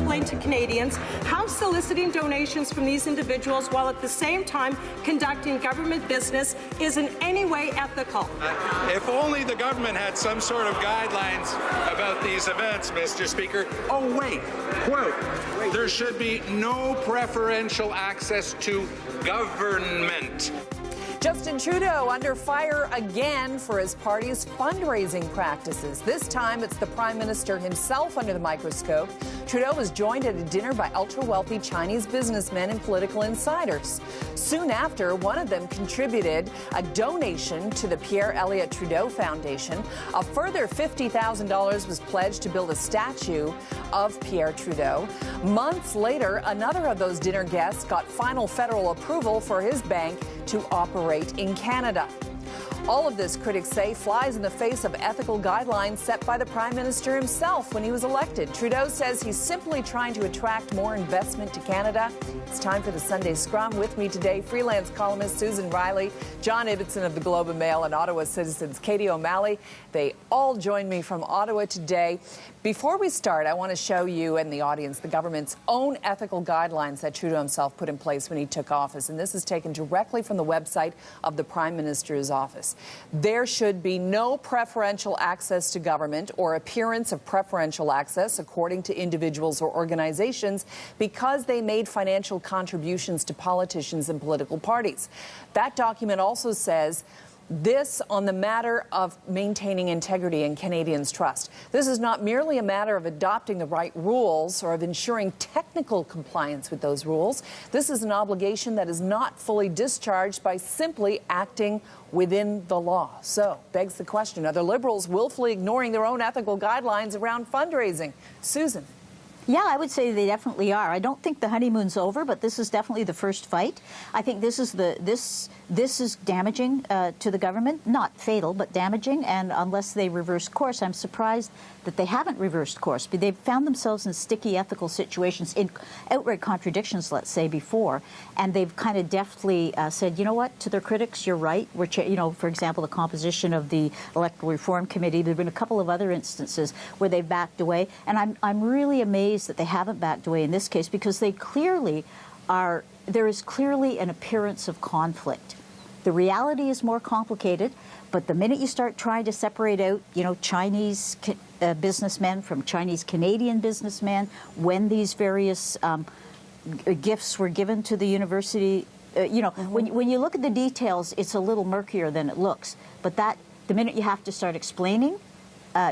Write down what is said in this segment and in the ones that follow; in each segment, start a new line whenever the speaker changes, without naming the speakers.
explain to Canadians how soliciting donations from these individuals while at the same time conducting government business is in any way ethical?
If only the government had some sort of guidelines about these events, Mr. Speaker. Oh, wait, quote, there should be no preferential access to government.
Justin Trudeau under fire again for his party's fundraising practices. This time it's the Prime Minister himself under the microscope. Trudeau was joined at a dinner by ultra-wealthy Chinese businessmen and political insiders. Soon after, one of them contributed a donation to the Pierre Elliott Trudeau Foundation. A further $50,000 was pledged to build a statue of Pierre Trudeau. Months later, another of those dinner guests got final federal approval for his bank to operate in Canada. All of this, critics say, flies in the face of ethical guidelines set by the Prime Minister himself when he was elected. Trudeau says he's simply trying to attract more investment to Canada. It's time for the Sunday Scrum. With me today, freelance columnist Susan Riley, John Ibbotson of the Globe and Mail, and Ottawa Citizens Katie O'Malley. They all join me from Ottawa today. Before we start, I want to show you and the audience the government's own ethical guidelines that Trudeau himself put in place when he took office. And this is taken directly from the website of the Prime Minister's office. There should be no preferential access to government or appearance of preferential access, according to individuals or organizations, because they made financial contributions to politicians and political parties. That document also says this on the matter of maintaining integrity and Canadians' trust. This is not merely a matter of adopting the right rules or of ensuring technical compliance with those rules. This is an obligation that is not fully discharged by simply acting within the law. So, begs the question, are the Liberals willfully ignoring their own ethical guidelines around fundraising? Susan.
Yeah, I would say they definitely are. I don't think the honeymoon's over, but this is definitely the first fight. I think this is this is damaging to the government, not fatal, but damaging. And unless they reverse course, I'm surprised that they haven't reversed course. But they've found themselves in sticky ethical situations, in outright contradictions, let's say, before, and they've kind of deftly said, you know what, to their critics, you're right. We're, for example, the composition of the Electoral Reform Committee. There've been a couple of other instances where they've backed away, and I'm really amazed that they haven't backed away in this case, because they clearly are. There is clearly an appearance of conflict. The reality is more complicated, but the minute you start trying to separate out, Chinese businessmen from Chinese Canadian businessmen, when these various gifts were given to the university, when you look at the details, it's a little murkier than it looks. But the minute you have to start explaining,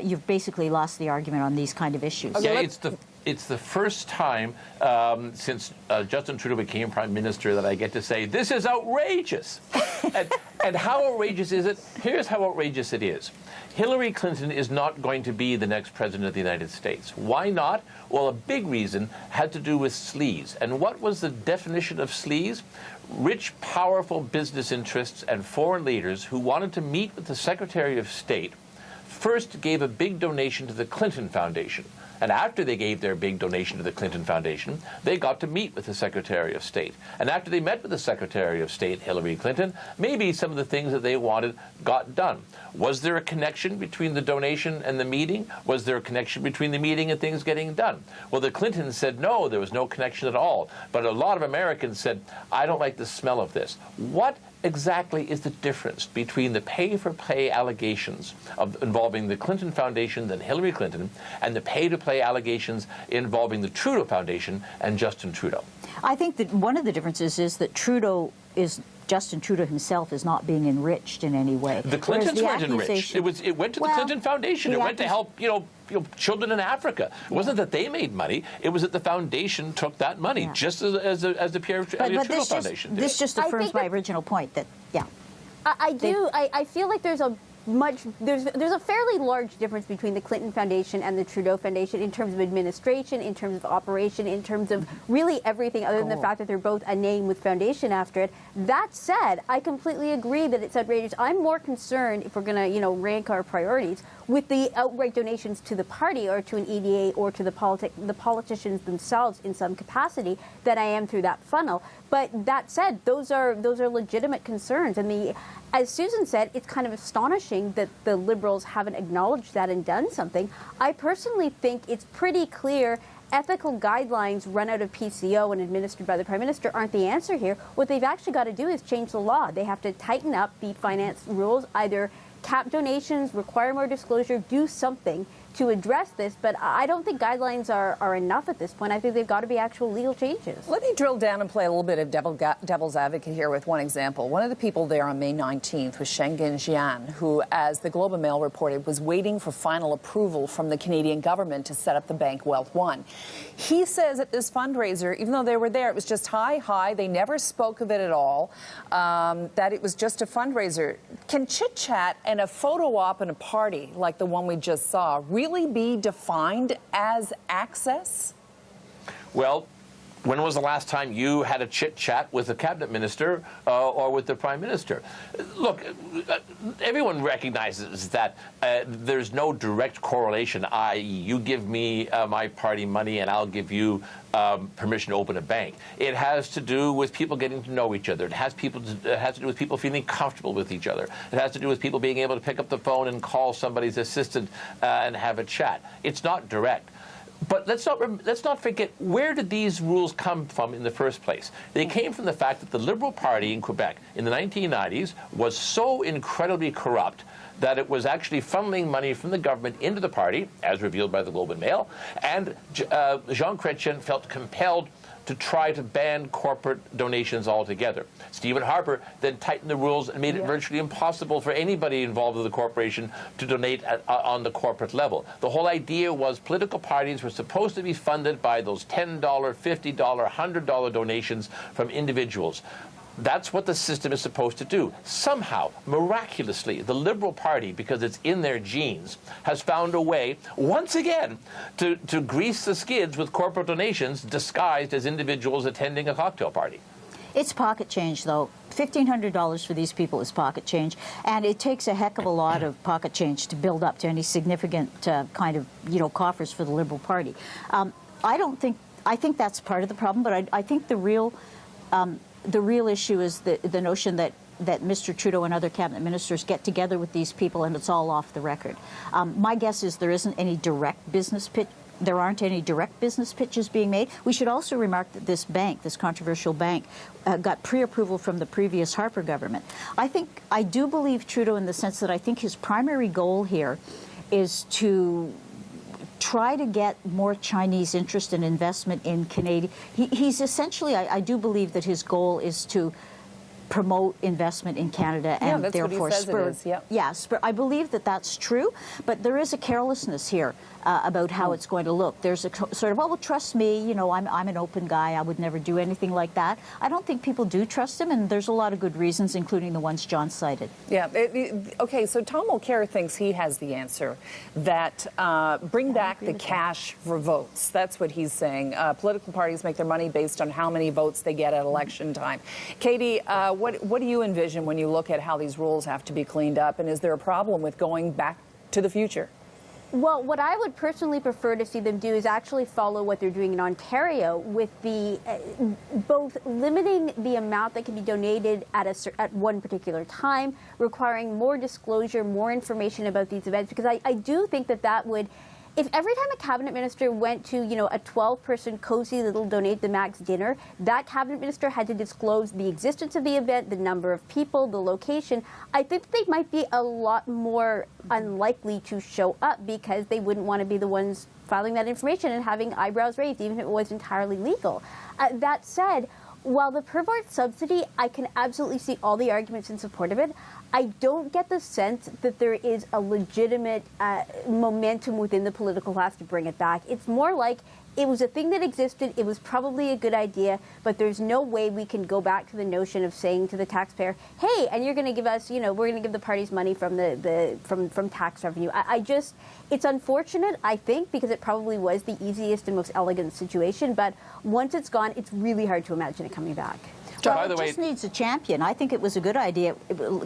you've basically lost the argument on these kind of issues.
Yeah, it's the first time since Justin Trudeau became Prime Minister that I get to say, this is outrageous. and how outrageous is it? Here's how outrageous it is. Hillary Clinton is not going to be the next president of the United States. Why not? Well, a big reason had to do with sleaze. And what was the definition of sleaze? Rich, powerful business interests and foreign leaders who wanted to meet with the Secretary of State first gave a big donation to the Clinton Foundation. And after they gave their big donation to the Clinton Foundation, they got to meet with the Secretary of State. And after they met with the Secretary of State, Hillary Clinton, maybe some of the things that they wanted got done. Was there a connection between the donation and the meeting? Was there a connection between the meeting and things getting done? Well, the Clintons said no, there was no connection at all. But a lot of Americans said, I don't like the smell of this. What exactly is the difference between the pay-for-play allegations involving the Clinton Foundation and Hillary Clinton and the pay-to-play allegations involving the Trudeau Foundation and Justin Trudeau?
I think that one of the differences is that Justin Trudeau himself is not being enriched in any way.
The Clintons weren't enriched. It went to the Clinton Foundation. It went to help, children in Africa. It wasn't that they made money. It was that the foundation took that money, just as the Pierre Elliott Trudeau Foundation did.
This just affirms my original point that,
I feel like there's a fairly large difference between the Clinton Foundation and the Trudeau Foundation in terms of administration, in terms of operation, in terms of really everything other than the fact that they're both a name with foundation after it. That said, I completely agree that it's outrageous. I'm more concerned, if we're going to, rank our priorities, with the outright donations to the party or to an EDA or to the politicians themselves in some capacity than I am through that funnel. But that said, those are legitimate concerns. And as Susan said, it's kind of astonishing that the Liberals haven't acknowledged that and done something. I personally think it's pretty clear ethical guidelines run out of PCO and administered by the Prime Minister aren't the answer here. What they've actually got to do is change the law. They have to tighten up the finance rules, either cap donations, require more disclosure, do something to address this, but I don't think guidelines are enough at this point. I think they've got to be actual legal changes.
Let me drill down and play a little bit of devil's advocate here with one example. One of the people there on May 19th was Schengen Jian, who, as the Globe and Mail reported, was waiting for final approval from the Canadian government to set up the bank Wealth One. He says at this fundraiser, even though they were there, it was just hi, they never spoke of it at all, that it was just a fundraiser. Can chit-chat and a photo op and a party like the one we just saw really be defined as access?
Well, when was the last time you had a chit-chat with a cabinet minister or with the prime minister? Look, everyone recognizes that there's no direct correlation, i.e. you give me my party money and I'll give you permission to open a bank. It has to do with people getting to know each other. It has to do with people feeling comfortable with each other. It has to do with people being able to pick up the phone and call somebody's assistant and have a chat. It's not direct. But let's not forget, where did these rules come from in the first place? They came from the fact that the Liberal Party in Quebec in the 1990s was so incredibly corrupt that it was actually funneling money from the government into the party, as revealed by the Globe and Mail, and Jean Chrétien felt compelled to try to ban corporate donations altogether. Stephen Harper then tightened the rules and made it virtually impossible for anybody involved with the corporation to donate on the corporate level. The whole idea was political parties were supposed to be funded by those $10, $50, $100 donations from individuals. That's what the system is supposed to do. Somehow, miraculously, the Liberal Party, because it's in their genes, has found a way, once again, to grease the skids with corporate donations disguised as individuals attending a cocktail party.
It's pocket change, though. $1,500 for these people is pocket change, and it takes a heck of a lot of pocket change to build up to any significant kind of, coffers for the Liberal Party. I think that's part of the problem, but I think the real issue is the notion that Mr. Trudeau and other cabinet ministers get together with these people and it's all off the record. My guess is there isn't any direct business pitch. There aren't any direct business pitches being made. We should also remark that this bank, this controversial bank, got pre-approval from the previous Harper government. I do believe Trudeau in the sense that I think his primary goal here is to try to get more Chinese interest and investment in Canadian. He's essentially, I do believe that his goal is to promote investment in Canada and therefore spur. I believe that that's true, but there is a carelessness here about how it's going to look. There's a sort of, well, trust me, I'm an open guy. I would never do anything like that. I don't think people do trust him, and there's a lot of good reasons, including the ones John cited. Yeah.
Okay, so Tom Mulcair thinks he has the answer, that bring back the cash for votes. That's what he's saying. Political parties make their money based on how many votes they get at election time. Katie, what do you envision when you look at how these rules have to be cleaned up, and is there a problem with going back to the future?
Well, what I would personally prefer to see them do is actually follow what they're doing in Ontario with the both limiting the amount that can be donated at one particular time, requiring more disclosure, more information about these events, because I do think that would, if every time a cabinet minister went to, a 12-person cozy little Donate the Max dinner, that cabinet minister had to disclose the existence of the event, the number of people, the location, I think they might be a lot more unlikely to show up because they wouldn't want to be the ones filing that information and having eyebrows raised, even if it was entirely legal. That said, while the per board subsidy, I can absolutely see all the arguments in support of it, I don't get the sense that there is a legitimate momentum within the political class to bring it back. It's more like it was a thing that existed, it was probably a good idea, but there's no way we can go back to the notion of saying to the taxpayer, hey, and you're going to give us, we're going to give the parties money from from tax revenue. It's unfortunate, I think, because it probably was the easiest and most elegant situation, but once it's gone, it's really hard to imagine it coming back.
By the
It
way,
just needs a champion. I think it was a good idea.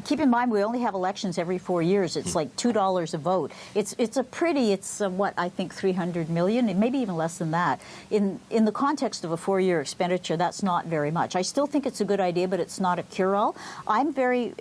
Keep in mind, we only have elections every 4 years. It's like $2 a vote. It's what, I think 300 million, maybe even less than that. In the context of a 4-year expenditure, that's not very much. I still think it's a good idea, but it's not a cure-all. I'm very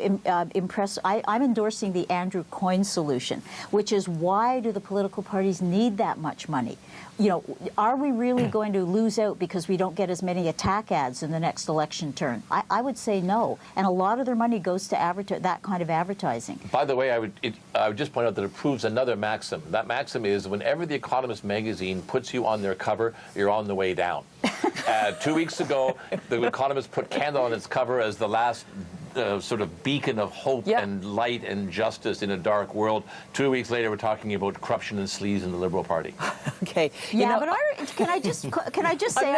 impressed. I'm endorsing the Andrew Coyne solution, which is, why do the political parties need that much money? You know, are we really going to lose out because we don't get as many attack ads in the next election turn? I would say no. And a lot of their money goes to that kind of advertising.
By the way, I would just point out that it proves another maxim. That maxim is, whenever The Economist magazine puts you on their cover, you're on the way down. 2 weeks ago, The Economist put Canada on its cover as the last sort of beacon of hope and light and justice in a dark world. 2 weeks later, we're talking about corruption and sleaze in the Liberal Party.
Okay.
Yeah, but can I just say,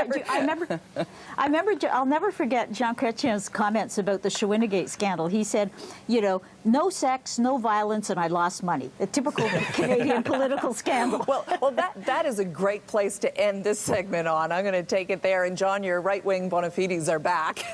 I'll never forget Jean Chrétien's comments about the Shawinigan scandal. He said, you know, no sex, no violence, and I lost money. A typical Canadian political scandal.
Well, that is a great place to end this segment on. I'm going to take it there. And John, your right-wing bona fides are back.